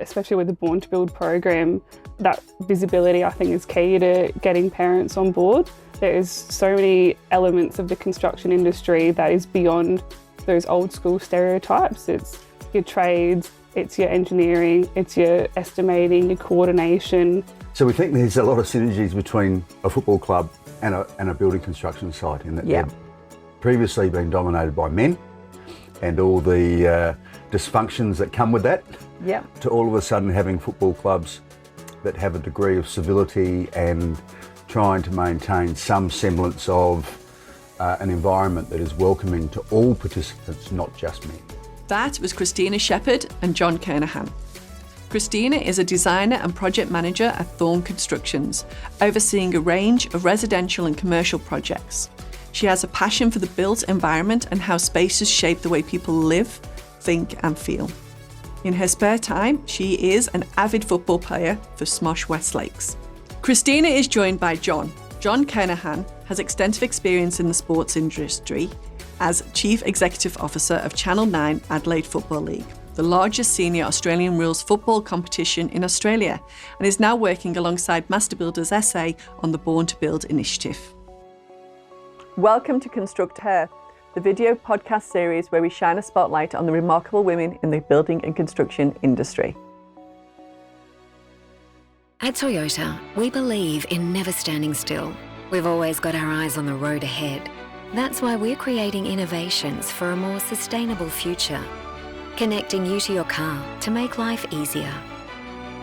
especially with the Born to Build program, that visibility I think is key to getting parents on board. There's so many elements of the construction industry that is beyond those old school stereotypes. It's your trades, it's your engineering, it's your estimating, your coordination. So we think there's a lot of synergies between a football club and a building construction site, in that they've previously been dominated by men and all the dysfunctions that come with that, to all of a sudden having football clubs that have a degree of civility and trying to maintain some semblance of an environment that is welcoming to all participants, not just men. That was Kristina Shepherd and John Kernahan. Kristina is a designer and project manager at Thorne Constructions, overseeing a range of residential and commercial projects. She has a passion for the built environment and how spaces shape the way people live, think and feel. In her spare time, she is an avid football player for SMOSH West Lakes. Kristina is joined by John. John Kernahan has extensive experience in the sports industry as Chief Executive Officer of Channel 9 Adelaide Footy League, the largest senior Australian rules football competition in Australia, and is now working alongside Master Builders SA on the Born to Build initiative. Welcome to ConstructHER, the video podcast series where we shine a spotlight on the remarkable women in the building and construction industry. At Toyota, we believe in never standing still. We've always got our eyes on the road ahead. That's why we're creating innovations for a more sustainable future. Connecting you to your car to make life easier.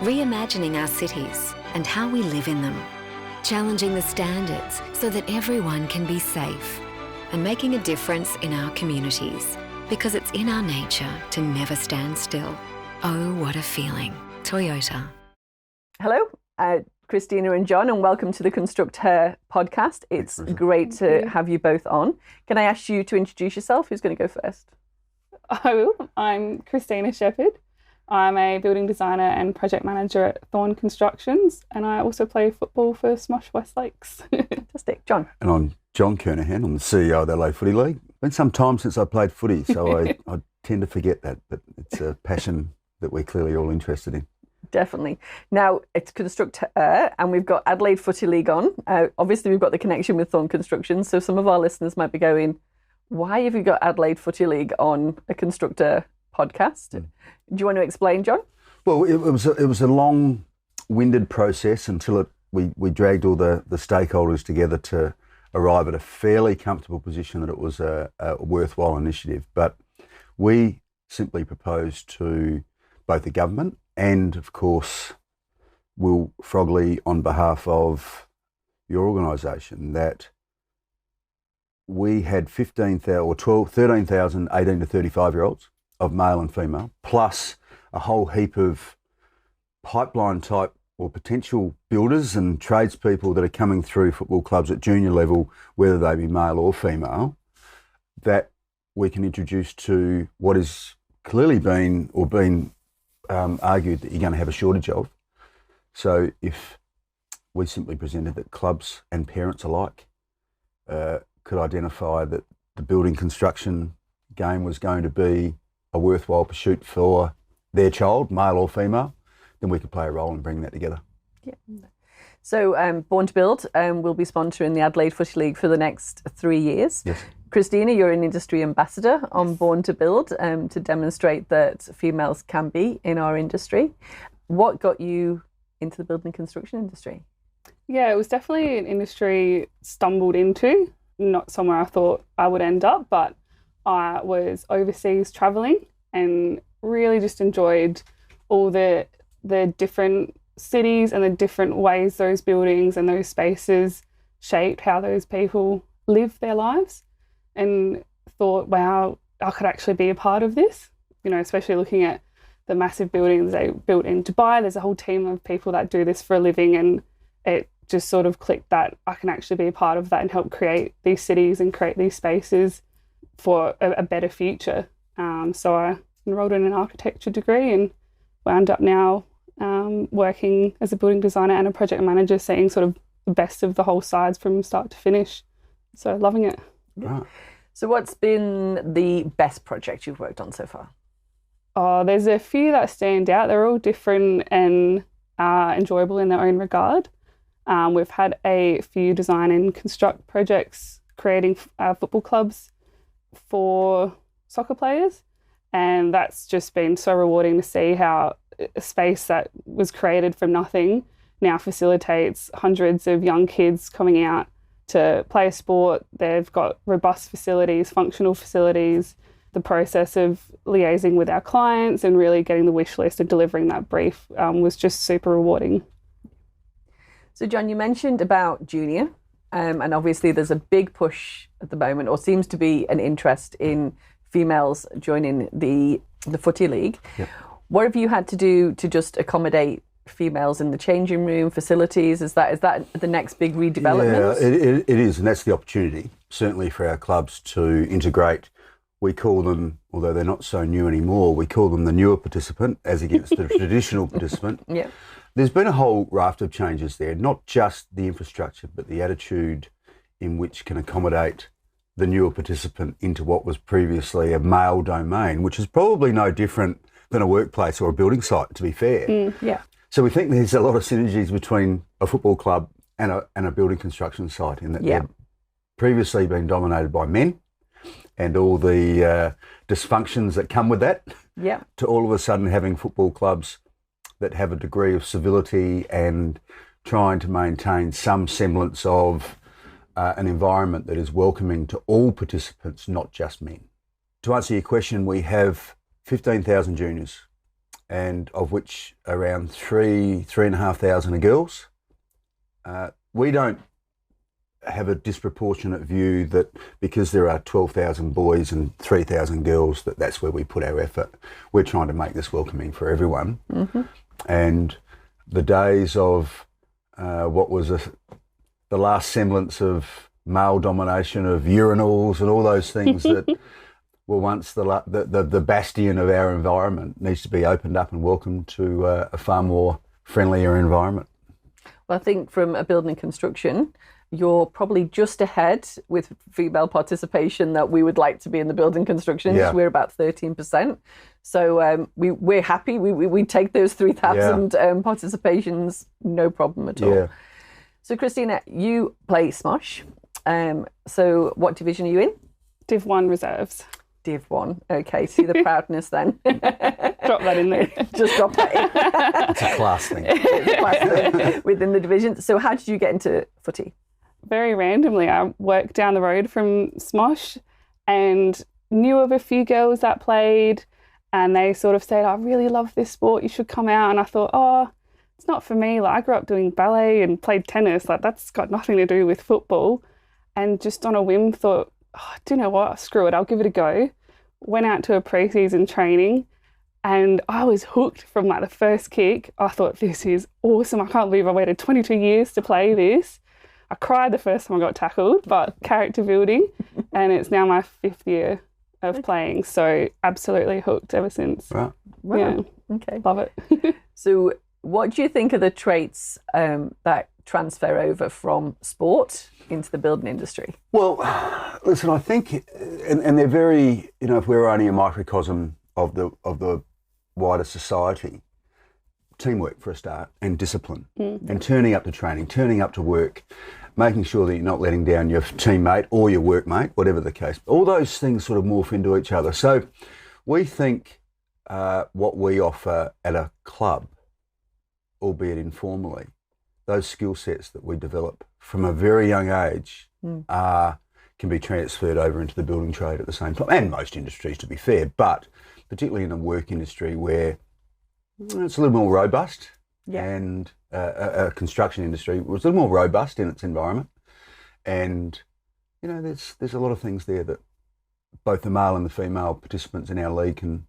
Reimagining our cities and how we live in them. Challenging the standards so that everyone can be safe. And making a difference in our communities. Because it's in our nature to never stand still. Oh, what a feeling. Toyota. Hello, Kristina and John, and welcome to the ConstructHER podcast. It's great to have you both on. Can I ask you to introduce yourself? Who's going to go first? I will. I'm Kristina Shepherd. I'm a building designer and project manager at Thorne Constructions, and I also play football for SMOSH West Lakes. Fantastic. John? And I'm John Kernahan. I'm the CEO of the Adelaide Footy League. It's been some time since I played footy, so I tend to forget that, but it's a passion that we're clearly all interested in. Definitely. Now, it's ConstructHER, and we've got Adelaide Footy League on. Obviously, we've got the connection with Thorne Constructions, so some of our listeners might be going, why have you got Adelaide Footy League on a ConstructHER podcast? Do you want to explain, John? Well, it was a long-winded process until we dragged all the stakeholders together to arrive at a fairly comfortable position that it was a worthwhile initiative. But we simply proposed to both the government and, of course, Will Frogley on behalf of your organisation that we had 13,000 18 to 35-year-olds of male and female, plus a whole heap of pipeline type or potential builders and tradespeople that are coming through football clubs at junior level, whether they be male or female, that we can introduce to what is clearly been argued that you're going to have a shortage of. So if we simply presented that clubs and parents alike could identify that the building construction game was going to be a worthwhile pursuit for their child, male or female, then we could play a role in bringing that together. Yeah. So Born to Build will be sponsoring the Adelaide Footy League for the next 3 years. Yes. Kristina, you're an industry ambassador on Born to Build to demonstrate that females can be in our industry. What got you into the building construction industry? Yeah, it was definitely an industry stumbled into, not somewhere I thought I would end up, but I was overseas travelling and really just enjoyed all the different cities and the different ways those buildings and those spaces shaped how those people live their lives, and thought, wow, I could actually be a part of this, especially looking at the massive buildings they built in Dubai. There's a whole team of people that do this for a living, and it just sort of clicked that I can actually be a part of that and help create these cities and create these spaces for a better future. So I enrolled in an architecture degree and wound up now working as a building designer and a project manager, seeing sort of the best of the whole sides from start to finish. So loving it. Right. So what's been the best project you've worked on so far? Oh, there's a few that stand out. They're all different and enjoyable in their own regard. We've had a few design and construct projects creating football clubs for soccer players, and that's just been so rewarding to see how a space that was created from nothing now facilitates hundreds of young kids coming out to play a sport. They've got robust facilities, functional facilities. The process of liaising with our clients and really getting the wish list and delivering that brief was just super rewarding. So, John, you mentioned about junior, and obviously there's a big push at the moment, or seems to be an interest in females joining the Footy League. Yep. What have you had to do to just accommodate females in the changing room facilities? Is that the next big redevelopment? Yeah, it is, and that's the opportunity, certainly for our clubs to integrate. We call them, although they're not so new anymore, we call them the newer participant as against the traditional participant. Yeah. There's been a whole raft of changes there, not just the infrastructure, but the attitude in which can accommodate the newer participant into what was previously a male domain, which is probably no different than a workplace or a building site, to be fair. Yeah. So we think there's a lot of synergies between a football club and a building construction site, in that they've previously been dominated by men and all the dysfunctions that come with that, to all of a sudden having football clubs that have a degree of civility and trying to maintain some semblance of an environment that is welcoming to all participants, not just men. To answer your question, we have 15,000 juniors, and of which around 3,500 are girls. We don't have a disproportionate view that because there are 12,000 boys and 3,000 girls, that's where we put our effort. We're trying to make this welcoming for everyone. Mm-hmm. And the days of what was the last semblance of male domination of urinals and all those things that were once the bastion of our environment needs to be opened up and welcomed to a far more friendlier environment. Well, I think from a building construction, you're probably just ahead with female participation that we would like to be in the building construction. Yeah. We're about 13%. So we're happy. We take those 3,000 participations, no problem at all. Yeah. So, Kristina, you play SMOSH. So what division are you in? Div 1 reserves. Div 1. Okay, see the proudness then. Drop that in there. Just drop that in. It's a class thing. It's a class thing within the division. So how did you get into footy? Very randomly. I worked down the road from SMOSH and knew of a few girls that played, and they sort of said, I really love this sport, you should come out. And I thought, it's not for me. Like, I grew up doing ballet and played tennis. Like, that's got nothing to do with football. And just on a whim thought, do you know what? Screw it. I'll give it a go. Went out to a pre-season training and I was hooked from like the first kick. I thought, this is awesome. I can't believe I waited 22 years to play this. I cried the first time I got tackled, but character building. And it's now my 5th year of playing. So absolutely hooked ever since. Wow. Yeah. Okay. Love it. So what do you think are the traits that transfer over from sport into the building industry? Well, listen, I think, and they're very, if we're only a microcosm of the wider society, teamwork for a start, and discipline, and turning up to training, turning up to work, making sure that you're not letting down your teammate or your workmate, whatever the case. All those things sort of morph into each other. So we think what we offer at a club, albeit informally, those skill sets that we develop from a very young age can be transferred over into the building trade at the same time, and most industries, to be fair, but particularly in the work industry where it's a little more robust, and a construction industry was a little more robust in its environment, and there's a lot of things there that both the male and the female participants in our league can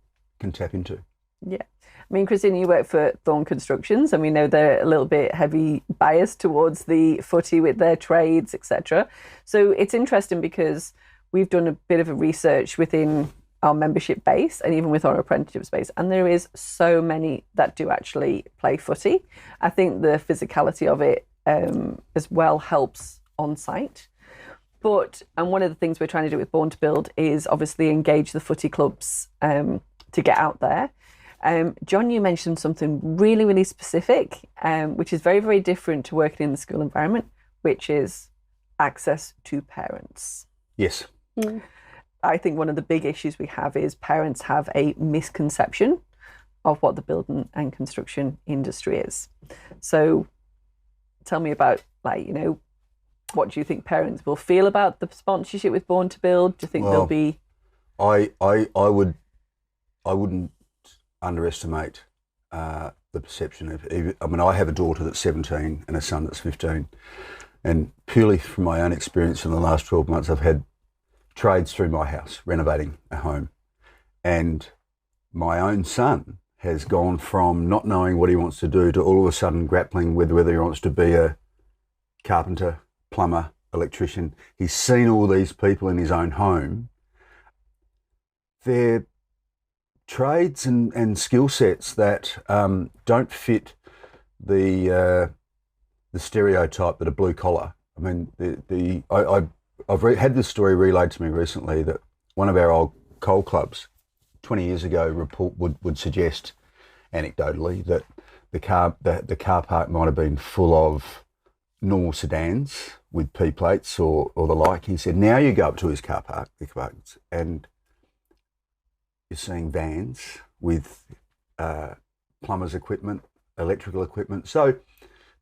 tap into. Yeah. I mean, Kristina, you work for Thorne Constructions, and we know they're a little bit heavy biased towards the footy with their trades, etc. So it's interesting because we've done a bit of a research within our membership base and even with our apprenticeships base, and there is so many that do actually play footy. I think the physicality of it as well helps on site. And one of the things we're trying to do with Born to Build is obviously engage the footy clubs to get out there. John, you mentioned something really, really specific, which is very, very different to working in the school environment, which is access to parents. Yes. Mm. I think one of the big issues we have is parents have a misconception of what the building and construction industry is. So tell me about, like, you know, what do you think parents will feel about the sponsorship with Born to Build? Do you think there'll be... I wouldn't underestimate the perception of, I mean, I have a daughter that's 17 and a son that's 15, and purely from my own experience in the last 12 months, I've had trades through my house, renovating a home, and my own son has gone from not knowing what he wants to do to all of a sudden grappling with whether he wants to be a carpenter, plumber, electrician. He's seen all these people in his own home. They're trades and skill sets that don't fit the stereotype that are blue collar. I mean, I've had this story relayed to me recently that one of our old coal clubs 20 years ago would suggest anecdotally that the car park might have been full of normal sedans with P plates or the like. He said, now you go up to his car park, and you're seeing vans with plumber's equipment, electrical equipment. So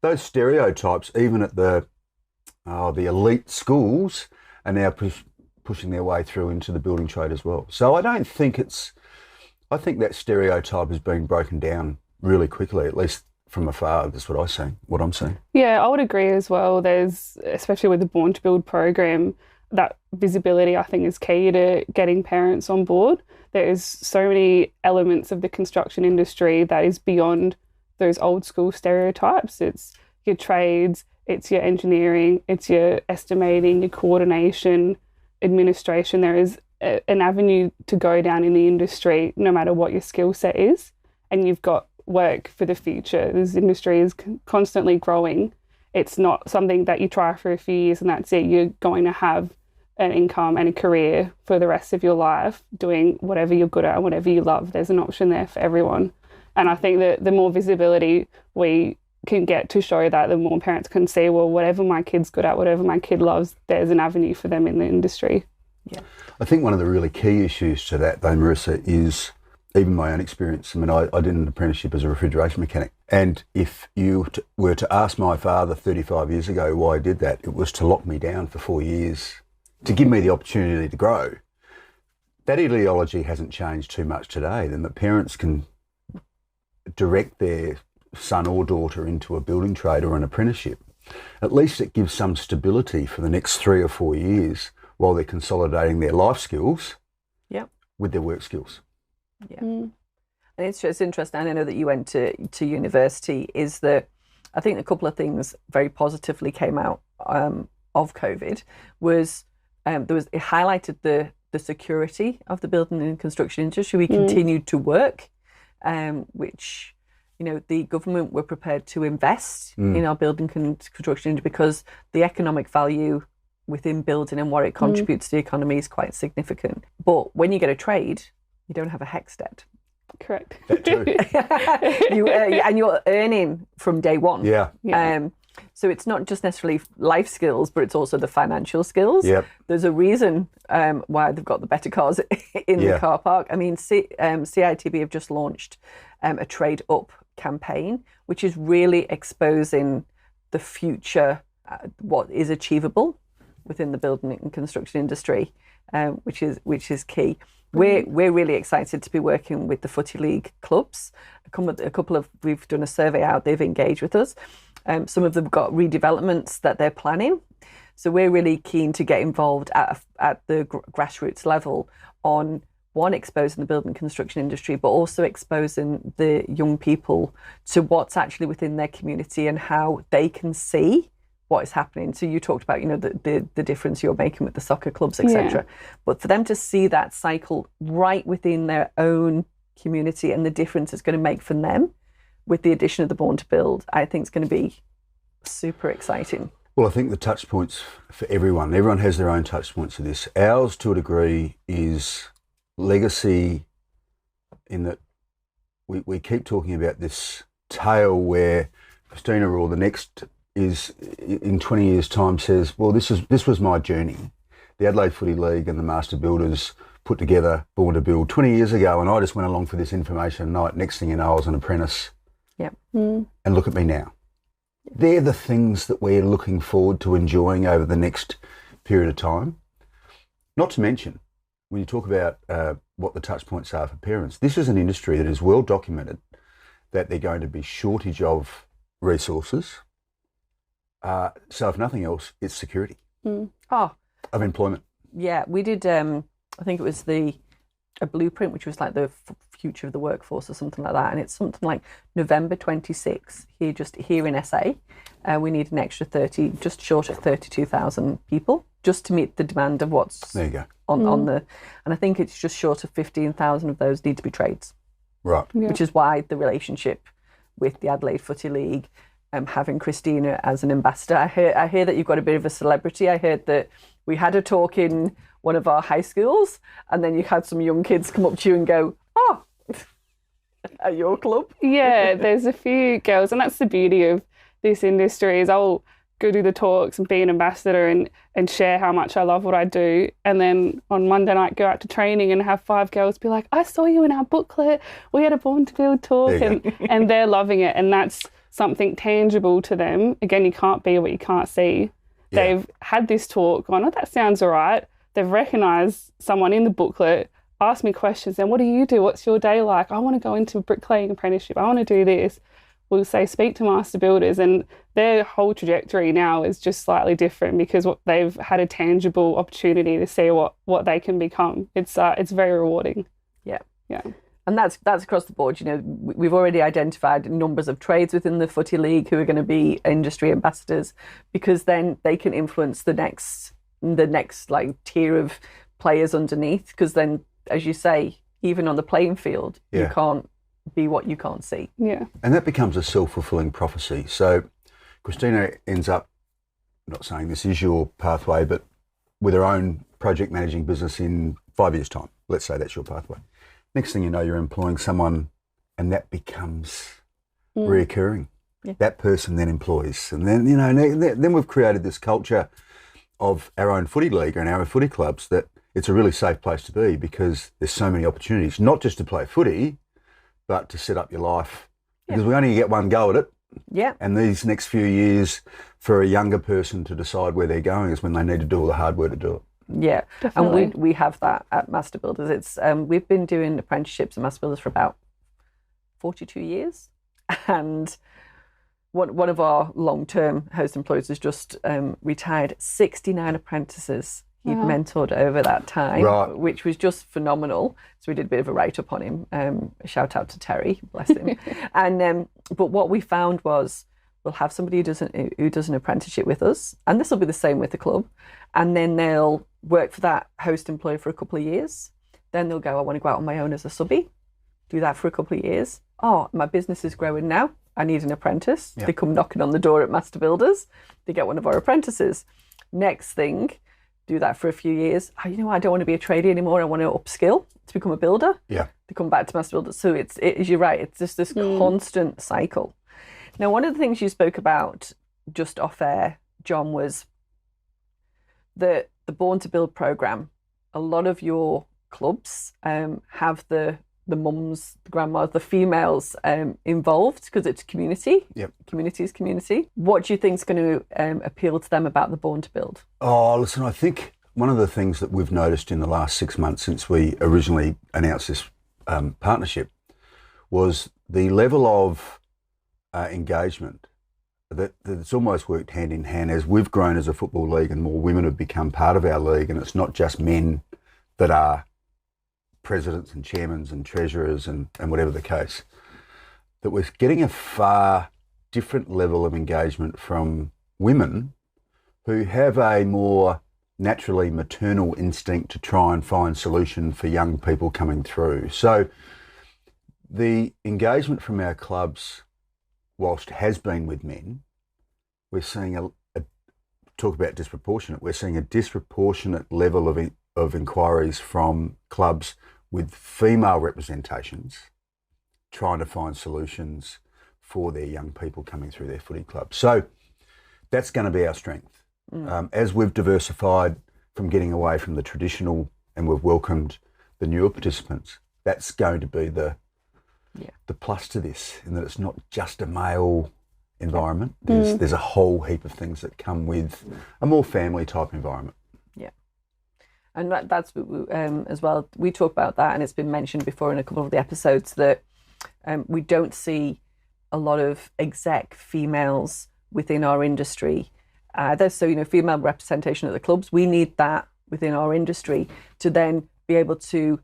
those stereotypes, even at the elite schools, are now pushing their way through into the building trade as well. So I think that stereotype is being broken down really quickly, at least from afar. That's what I'm seeing. Yeah, I would agree as well. There's, especially with the Born to Build program, that visibility I think is key to getting parents on board. There is so many elements of the construction industry that is beyond those old school stereotypes. It's your trades, it's your engineering, it's your estimating, your coordination, administration. There is an avenue to go down in the industry no matter what your skill set is, and you've got work for the future. This industry is constantly growing. It's not something that you try for a few years and that's it. You're going to have an income and a career for the rest of your life doing whatever you're good at and whatever you love. There's an option there for everyone. And I think that the more visibility we can get to show that, the more parents can see, well, whatever my kid's good at, whatever my kid loves, there's an avenue for them in the industry. Yeah. I think one of the really key issues to that, though, Marissa, is even my own experience. I mean, I did an apprenticeship as a refrigeration mechanic. And if you were to ask my father 35 years ago why I did that, it was to lock me down for 4 years, to give me the opportunity to grow. That ideology hasn't changed too much today, then the parents can direct their son or daughter into a building trade or an apprenticeship. At least it gives some stability for the next 3 or 4 years while they're consolidating their life skills with their work skills. Yeah. And it's interesting, and I know that you went to university, is that I think a couple of things very positively came out of COVID was it highlighted the security of the building and construction industry. We continued to work, which, you know, the government were prepared to invest in our building construction industry because the economic value within building and what it contributes to the economy is quite significant. But when you get a trade, you don't have a HECS debt. Correct. That too. And you're earning from day one. Yeah. So it's not just necessarily life skills, but it's also the financial skills. Yep. There's a reason why they've got the better cars in the car park. I mean, CITB have just launched a Trade Up campaign, which is really exposing the future, what is achievable within the building and construction industry, which is key. We're really excited to be working with the Footy League clubs. We've done a survey out, they've engaged with us. Some of them have got redevelopments that they're planning. So we're really keen to get involved at the grassroots level on, one, exposing the building and construction industry, but also exposing the young people to what's actually within their community and how they can see what is happening. So you talked about, you know, the difference you're making with the soccer clubs, etc. But for them to see that cycle right within their own community and the difference it's going to make for them with the addition of the Born to Build, I think it's going to be super exciting. Well, I think the touch points for everyone has their own touch points for this. Ours, to a degree, is legacy in that we keep talking about this tale where Kristina or the next is in 20 years' time says, well, this was my journey. The Adelaide Footy League and the Master Builders put together Born to Build 20 years ago, and I just went along for this information night. Next thing you know, I was an apprentice. Yep. And look at me now. They're the things that we're looking forward to enjoying over the next period of time. Not to mention, when you talk about what the touch points are for parents, this is an industry that is well documented that they're going to be shortage of resources. So if nothing else, it's security Oh, of employment. yeah, we did, I think it was a blueprint, which was like the future of the workforce or something like that. And it's something like November 26 here in SA. We need an extra just short of 32,000 people just to meet the demand of what's There you go. on and I think it's just short of 15,000 of those need to be trades. Right. Yeah. Which is why the relationship with the Adelaide Footy League, having Kristina as an ambassador. I hear that you've got a bit of a celebrity. I heard that we had a talk in one of our high schools, and then you had some young kids come up to you and go, "Oh, at your club." Yeah, there's a few girls, and that's the beauty of this industry is I'll go do the talks and be an ambassador and share how much I love what I do. And then on Monday night, go out to training and have 5 girls be like, I saw you in our booklet. We had a Born to Build talk, and they're loving it. And that's something tangible to them. Again, you can't be what you can't see. Yeah. They've had this talk, gone, oh, that sounds all right. They've recognised someone in the booklet, asked me questions, and what do you do? What's your day like? I want to go into a bricklaying apprenticeship. I want to do this. We'll say, speak to Master Builders, and their whole trajectory now is just slightly different because they've had a tangible opportunity to see what they can become. It's very rewarding. Yeah. Yeah. And that's across the board. You know, we've already identified numbers of trades within the Footy League who are going to be industry ambassadors, because then they can influence the next like tier of players underneath. Because then, as you say, even on the playing field, you can't be what you can't see. Yeah. And that becomes a self-fulfilling prophecy. So Kristina ends up, not saying this is your pathway, but with her own project managing business in 5 years' time. Let's say that's your pathway. Next thing you know, you're employing someone, and that becomes reoccurring. Yeah. That person then employs. And then, you know, then we've created this culture of our own footy league and our own footy clubs that it's a really safe place to be because there's so many opportunities, not just to play footy, but to set up your life. Because we only get one go at it. Yeah. And these next few years for a younger person to decide where they're going is when they need to do all the hard work to do it. Yeah, Definitely. And we have that at Master Builders. It's we've been doing apprenticeships at Master Builders for about 42 years, and one of our long-term host employees has just retired 69 apprentices he'd mentored over that time, which was just phenomenal. So we did a bit of a write-up on him. A shout out to Terry, bless him. And but what we found was we'll have somebody who does an apprenticeship with us, and this will be the same with the club, and then they'll work for that host employer for a couple of years. Then they'll go, I want to go out on my own as a subby, do that for a couple of years. Oh, my business is growing now. I need an apprentice. They come knocking on the door at Master Builders. They get one of our apprentices. Next thing, do that for a few years. Oh, you know what? I don't want to be a tradie anymore. I want to upskill to become a builder. Yeah. To come back to Master Builders. So you're right. It's just this constant cycle. Now, one of the things you spoke about just off air, John, was the Born to Build programme. A lot of your clubs have the mums, the grandmas, the females involved because it's community. Yep. Community is community. What do you think is going to appeal to them about the Born to Build? Oh, listen, I think one of the things that we've noticed in the last 6 months since we originally announced this partnership was the level of engagement that it's almost worked hand in hand as we've grown as a football league and more women have become part of our league, and it's not just men that are presidents and chairmans and treasurers and whatever the case, that we're getting a far different level of engagement from women who have a more naturally maternal instinct to try and find solution for young people coming through. So the engagement from our clubs, whilst has been with men, we're seeing talk about disproportionate, we're seeing a disproportionate level of inquiries from clubs with female representations trying to find solutions for their young people coming through their footy club. So that's going to be our strength. As we've diversified from getting away from the traditional and we've welcomed the newer participants, that's going to be the plus to this, in that it's not just a male environment. There's a whole heap of things that come with a more family type environment. Yeah. And that's as well, we talk about that, and it's been mentioned before in a couple of the episodes that we don't see a lot of exec females within our industry either. So, female representation at the clubs, we need that within our industry to then be able to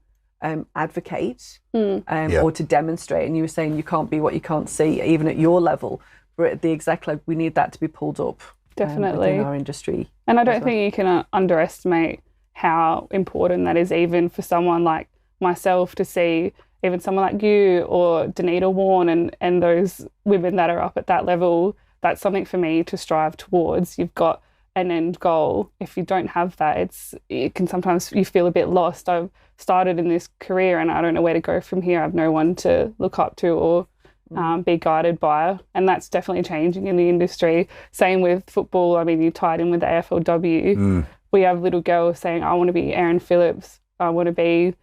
advocate or to demonstrate. And you were saying you can't be what you can't see, even at your level. But at the exec level, we need that to be pulled up. Definitely. Within our industry. And I don't think you can underestimate how important that is, even for someone like myself, to see even someone like you or Danita Warren and those women that are up at that level. That's something for me to strive towards. You've got an end goal. If you don't have that, it can sometimes you feel a bit lost. I've started in this career and I don't know where to go from here. I have no one to look up to or be guided by, and that's definitely changing in the industry. Same with football. I mean, you tied in with the AFLW. We have little girls saying, I want to be Erin Phillips, I want to be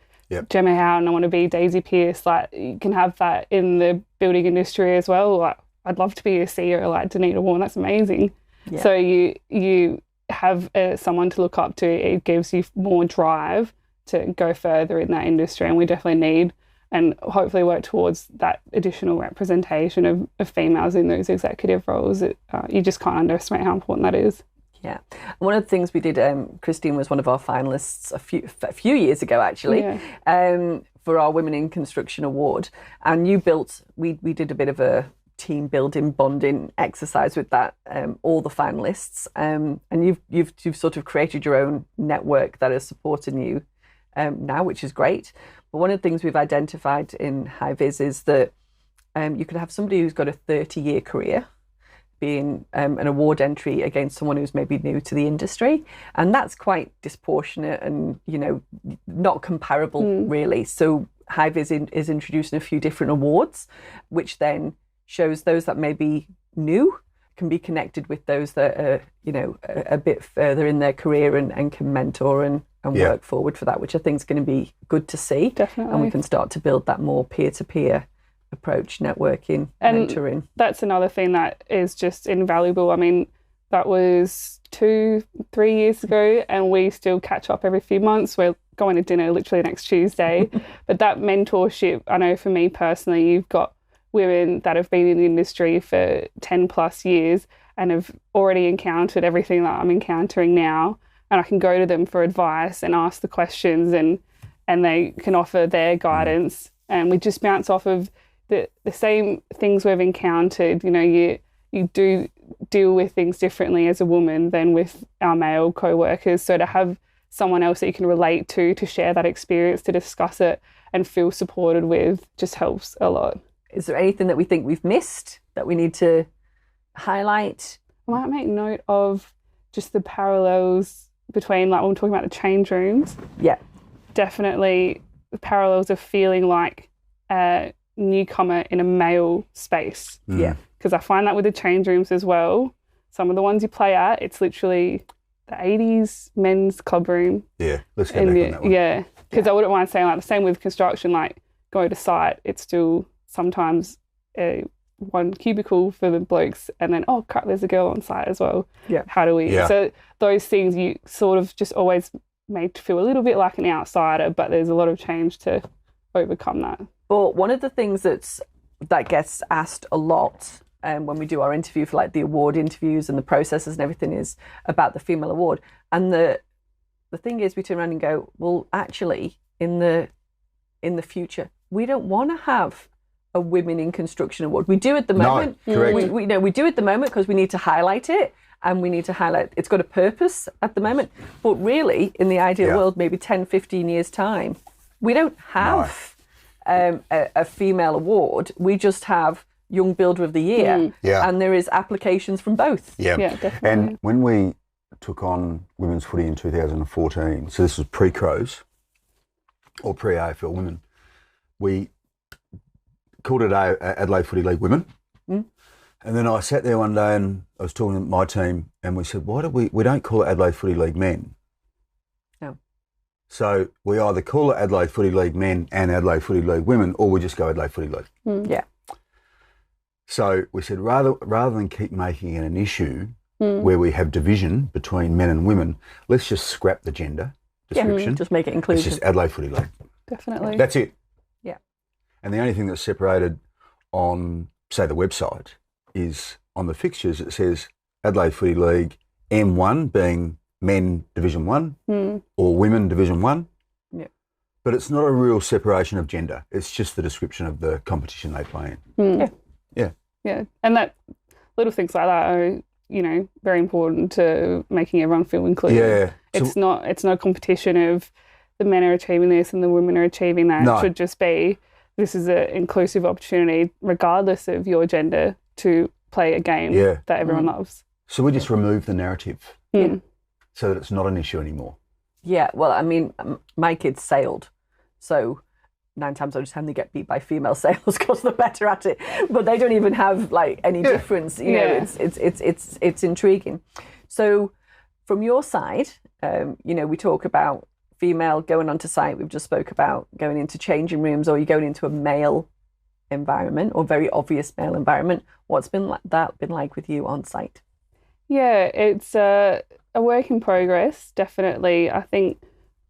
Gemma Howden, I want to be Daisy Pearce. Like, you can have that in the building industry as well. Like, I'd love to be a CEO like Danita Warren. That's amazing. Yeah. So you have someone to look up to. It gives you more drive to go further in that industry, and we definitely need and hopefully work towards that additional representation of females in those executive roles. You just can't underestimate how important that is. Yeah. One of the things we did, Christine was one of our finalists a few years ago, actually, for our Women in Construction Award. And we did a bit of a team building, bonding exercise with that, all the finalists. And you've sort of created your own network that is supporting you now, which is great. But one of the things we've identified in High Vis is that you could have somebody who's got a 30-year career being an award entry against someone who's maybe new to the industry. And that's quite disproportionate and, not comparable really. So High Vis is introducing a few different awards, which then shows those that may be new can be connected with those that are, a bit further in their career and can mentor and work forward for that, which I think is going to be good to see. Definitely. And we can start to build that more peer-to-peer approach, networking, and mentoring. That's another thing that is just invaluable. I mean, that was 2-3 years ago, and we still catch up every few months. We're going to dinner literally next Tuesday. But that mentorship, I know for me personally, you've got women that have been in the industry for 10 plus years and have already encountered everything that I'm encountering now, and I can go to them for advice and ask the questions, and they can offer their guidance, and we just bounce off of the same things we've encountered. You do deal with things differently as a woman than with our male co-workers, so to have someone else that you can relate to share that experience, to discuss it and feel supported with, just helps a lot. Is there anything that we think we've missed that we need to highlight? I might make note of just the parallels between, like when we're talking about the change rooms. Yeah. Definitely the parallels of feeling like a newcomer in a male space. Yeah. Because I find that with the change rooms as well. Some of the ones you play at, it's literally the 80s men's club room. Yeah, let's go back on that one. Yeah, because I wouldn't mind saying like the same with construction, like go to site, it's still sometimes one cubicle for the blokes, and then, oh crap, there's a girl on site as well. Yeah. How do we? Yeah. So those things you sort of just always made to feel a little bit like an outsider, but there's a lot of change to overcome that. But one of the things that gets asked a lot when we do our interview for like the award interviews and the processes and everything is about the female award. And the thing is, we turn around and go, well, actually, in the future, we don't want to have a Women in Construction Award. We do at the moment. No, correct. We do at the moment because we need to highlight it, and we need to highlight it's got a purpose at the moment. But really, in the ideal world, maybe 10, 15 years' time, we don't have a female award. We just have Young Builder of the Year. Yeah. And there is applications from both. Yeah, definitely. And when we took on women's footy in 2014, so this was pre-Crows or pre-AFL women, called it Adelaide Footy League Women. And then I sat there one day and I was talking to my team and we said, why do we don't call it Adelaide Footy League Men? No. So we either call it Adelaide Footy League Men and Adelaide Footy League Women, or we just go Adelaide Footy League. Yeah. So we said, rather than keep making it an issue where we have division between men and women, let's just scrap the gender description. Just make it inclusive. It's just Adelaide Footy League. Definitely. That's it. Yeah. And the only thing that's separated on, say, the website is on the fixtures it says Adelaide Footy League M1 being men Division 1 or women Division 1. Yeah. But it's not a real separation of gender. It's just the description of the competition they play in. Yeah. And that little things like that are, you know, very important to making everyone feel included. Yeah. It's not a competition of the men are achieving this and the women are achieving that. No. It should just be, this is an inclusive opportunity, regardless of your gender, to play a game that everyone loves. So we just remove the narrative so that it's not an issue anymore. Yeah, well, I mean, my kids sailed, so 9 times out of 10 they get beat by female sailors because they're better at it. But they don't even have like any difference. You know, it's intriguing. So, from your side, you know, we talk about female going onto site. We've just spoke about going into changing rooms, or you're going into a male environment or very obvious male environment. What's been like with you on site? Yeah, it's a work in progress, definitely. I think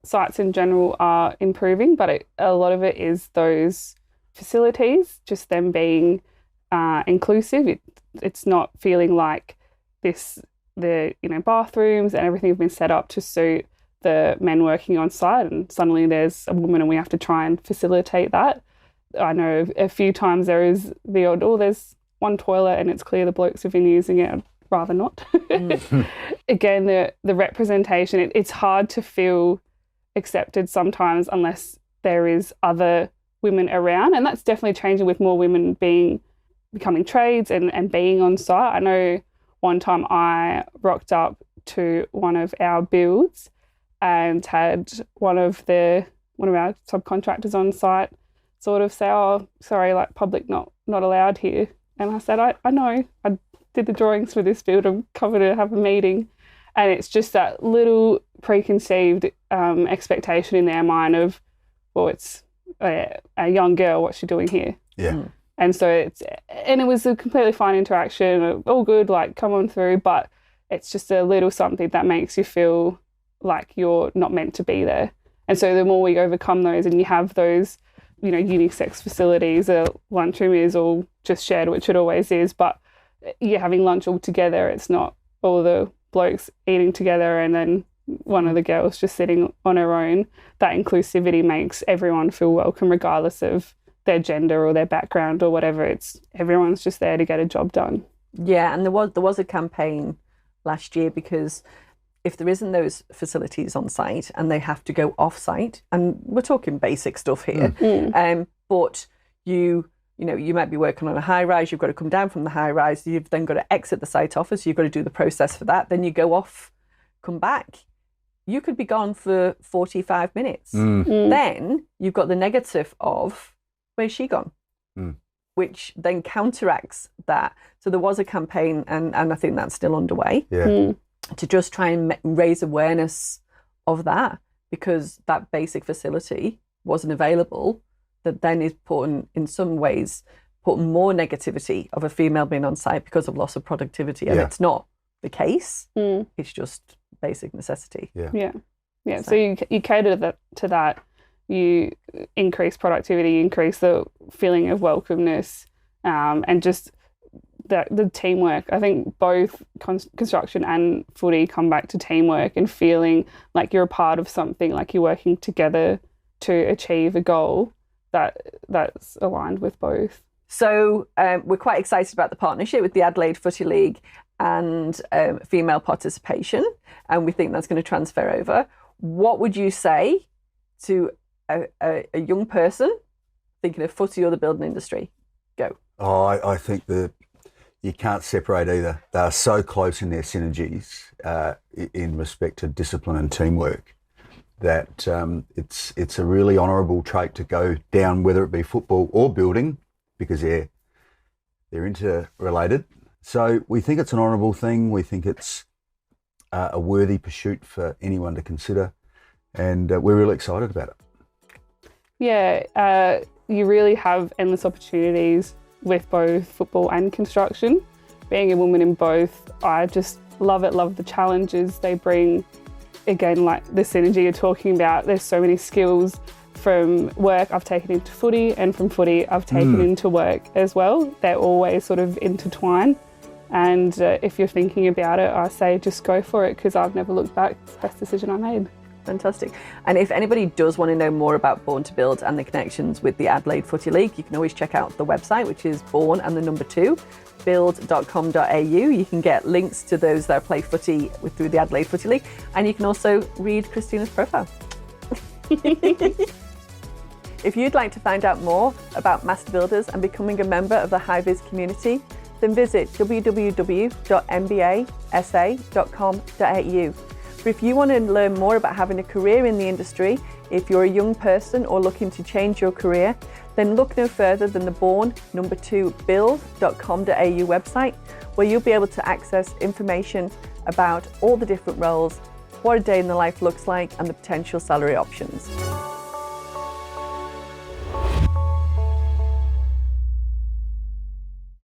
sites in general are improving, but a lot of it is those facilities, just them being inclusive. It's not feeling like the bathrooms and everything have been set up to suit the men working on site, and suddenly there's a woman and we have to try and facilitate that. I know a few times there is the odd, there's one toilet and it's clear the blokes have been using it. I'd rather not. Again, the representation, it's hard to feel accepted sometimes unless there is other women around, and that's definitely changing with more women becoming trades and being on site. I know one time I rocked up to one of our builds and had one of our subcontractors on site sort of say, oh, sorry, like public not allowed here. And I said, I know, I did the drawings for this build, I'm covered to have a meeting. And it's just that little preconceived expectation in their mind of, it's a young girl, what's she doing here? Yeah. And so it was a completely fine interaction, all good, like come on through, but it's just a little something that makes you feel like you're not meant to be there. And so the more we overcome those and you have those, you know, unisex facilities, a lunchroom is all just shared, which it always is, but you're having lunch all together. It's not all the blokes eating together and then one of the girls just sitting on her own. That inclusivity makes everyone feel welcome regardless of their gender or their background or whatever. Everyone's just there to get a job done. Yeah, and there was a campaign last year, because if there isn't those facilities on site and they have to go off site, and we're talking basic stuff here, but you might be working on a high rise, you've got to come down from the high rise, you've then got to exit the site office, you've got to do the process for that, then you go off, come back. You could be gone for 45 minutes. Then you've got the negative of, where's she gone? Which then counteracts that. So there was a campaign, and I think that's still underway, to just try and raise awareness of that, because that basic facility wasn't available. That then is putting more negativity of a female being on site because of loss of productivity, and it's not the case. It's just basic necessity. So you cater to that. You increase productivity, you increase the feeling of welcomeness, and just the teamwork. I think both construction and footy come back to teamwork and feeling like you're a part of something, like you're working together to achieve a goal that's aligned with both. So we're quite excited about the partnership with the Adelaide Footy League and female participation, and we think that's going to transfer over. What would you say to a young person thinking of footy or the building industry? Go. Oh, I think that you can't separate either. They are so close in their synergies in respect to discipline and teamwork that it's a really honourable trait to go down, whether it be football or building, because they're interrelated. So we think it's an honourable thing. We think it's a worthy pursuit for anyone to consider, and we're really excited about it. Yeah, you really have endless opportunities with both football and construction. Being a woman in both, I just love it, love the challenges they bring. Again, like the synergy you're talking about, there's so many skills from work I've taken into footy, and from footy I've taken into work as well. They're always sort of intertwined. And if you're thinking about it, I say just go for it, because I've never looked back. It's the best decision I made. Fantastic. And if anybody does want to know more about Born to Build and the connections with the Adelaide Footy League, you can always check out the website, which is born2build.com.au. You can get links to those that play footy through the Adelaide Footy League, and you can also read Kristina's profile. If you'd like to find out more about Master Builders and becoming a member of the High-Vis community, then visit www.mbasa.com.au. But if you want to learn more about having a career in the industry, if you're a young person or looking to change your career, then look no further than the born2build.com.au website, where you'll be able to access information about all the different roles, what a day in the life looks like, and the potential salary options.